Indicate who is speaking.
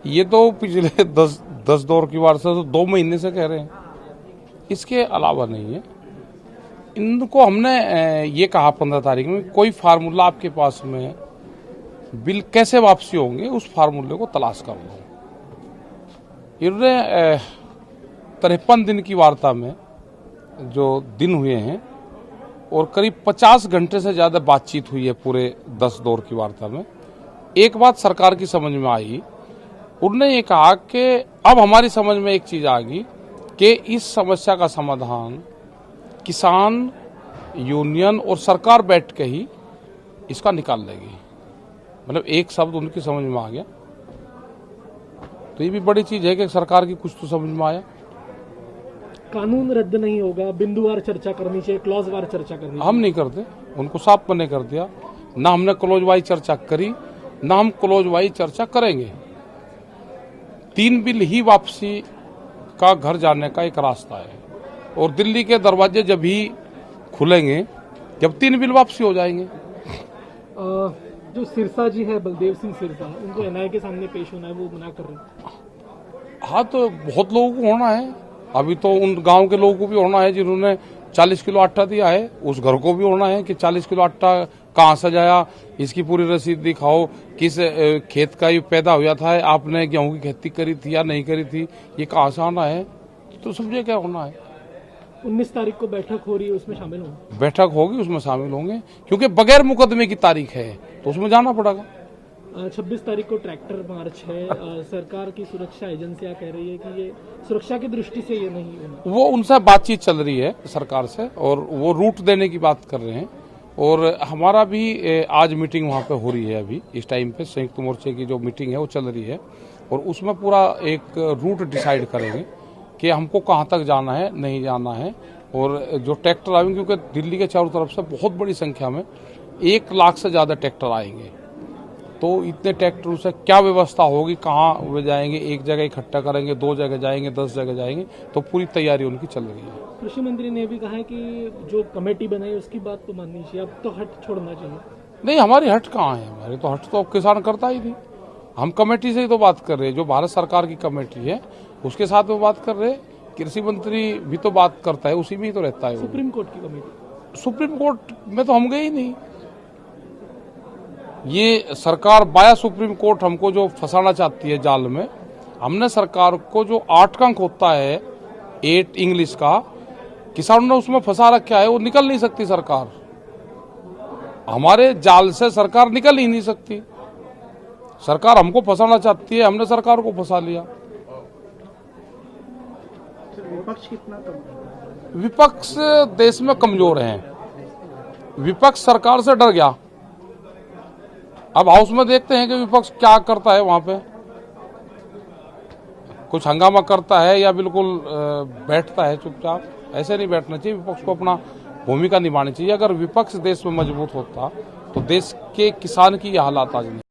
Speaker 1: ये तो पिछले 10 दौर की बात से तो 2 महीने से कह रहे हैं, इसके अलावा नहीं है। इनको हमने ये कहा 15 तारीख में, कोई फार्मूला आपके पास में है, बिल कैसे वापसी होंगे उस फार्मूले को तलाश कर लो। इन्होंने 53 दिन की वार्ता में जो दिन हुए हैं और करीब 50 घंटे से ज़्यादा बातचीत हुई है पूरे 10 दौर की वार्ता में। एक बात सरकार की समझ में आई, उन्होंने ये कहा कि अब हमारी समझ में एक चीज़ आ गई कि इस समस्या का समाधान किसान यूनियन और सरकार बैठ के ही इसका निकाल लेगी। मतलब एक शब्द उनकी समझ में आ गया, तो ये भी बड़ी चीज़ है कि सरकार की कुछ तो समझ में आया।
Speaker 2: कानून रद्द नहीं होगा, बिंदुवार चर्चा करनी चाहिए, क्लॉज वार चर्चा करनी चाहिए।
Speaker 1: हम नहीं करते, उनको साफ मने कर दिया। ना हमने क्लोज वाइज चर्चा करी, ना हम क्लोज वाइज चर्चा करेंगे। 3 बिल ही वापसी का घर जाने का एक रास्ता है और दिल्ली के दरवाजे जब ही खुलेंगे जब 3 बिल वापसी हो जाएंगे।
Speaker 2: जो सिरसा जी है, बलदेव सिंह सिरसा, उनको एनआईए के सामने पेश होना है, वो मना कर रहे हैं।
Speaker 1: हाँ, तो बहुत लोगों को होना है। अभी तो उन गांव के लोगों को भी होना है जिन्होंने 40 किलो आटा दिया है, उस घर को भी होना है कि 40 किलो आटा कहाँ से जाया, इसकी पूरी रसीद दिखाओ, किस खेत का ये पैदा हुआ था, आपने गेहूं की खेती करी थी या नहीं करी थी, ये कहाँ से आना है, तो समझे क्या होना है।
Speaker 2: 19 तारीख को बैठक हो रही है, उसमें शामिल होंगे।
Speaker 1: बैठक होगी, उसमें शामिल होंगे, क्योंकि बगैर मुकदमे की तारीख है तो उसमें जाना पड़ेगा।
Speaker 2: 26 तारीख को ट्रैक्टर मार्च है। सरकार की सुरक्षा एजेंसियां कह रही है कि ये सुरक्षा की दृष्टि से ये नहीं होना।
Speaker 1: वो उनसे बातचीत चल रही है सरकार से और वो रूट देने की बात कर रहे हैं। और हमारा भी आज मीटिंग वहाँ पे हो रही है। अभी इस टाइम पे संयुक्त मोर्चे की जो मीटिंग है वो चल रही है और उसमें पूरा एक रूट डिसाइड करेंगे कि हमको कहाँ तक जाना है, नहीं जाना है। और जो ट्रैक्टर आएंगे, क्योंकि दिल्ली के चारों तरफ से बहुत बड़ी संख्या में 1 लाख से ज़्यादा ट्रैक्टर आएंगे, तो इतने ट्रैक्टरों से क्या व्यवस्था होगी, कहाँ वे जाएंगे, एक जगह इकट्ठा करेंगे, 2 जगह जाएंगे, 10 जगह जाएंगे, तो पूरी तैयारी उनकी चल रही है।
Speaker 2: कृषि मंत्री ने भी कहा है कि जो कमेटी बनाई उसकी बात तो माननी चाहिए, अब तो हट छोड़ना चाहिए।
Speaker 1: नहीं, हमारी हट कहाँ है, हमारी तो हट तो अब किसान करता ही नहीं। हम कमेटी से ही तो बात कर रहे हैं, जो भारत सरकार की कमेटी है उसके साथ में बात कर रहे हैं। कृषि मंत्री भी तो बात करता है, उसी में ही तो रहता है।
Speaker 2: सुप्रीम कोर्ट की कमेटी,
Speaker 1: सुप्रीम कोर्ट में तो हम गए ही नहीं। ये सरकार बाया सुप्रीम कोर्ट हमको जो फंसाना चाहती है जाल में। हमने सरकार को जो 8 अंक होता है 8 इंग्लिश का, किसानों ने उसमें फंसा रखा है, वो निकल नहीं सकती सरकार। हमारे जाल से सरकार निकल ही नहीं सकती। सरकार हमको फंसाना चाहती है, हमने सरकार को फंसा लिया।
Speaker 2: विपक्ष कितना कम?
Speaker 1: विपक्ष देश में कमजोर है। विपक्ष सरकार से डर गया। अब हाउस में देखते हैं कि विपक्ष क्या करता है, वहां पे कुछ हंगामा करता है या बिल्कुल बैठता है चुपचाप। ऐसे नहीं बैठना चाहिए, विपक्ष को अपना भूमिका निभानी चाहिए। अगर विपक्ष देश में मजबूत होता तो देश के किसान की यह हालात आज नहीं।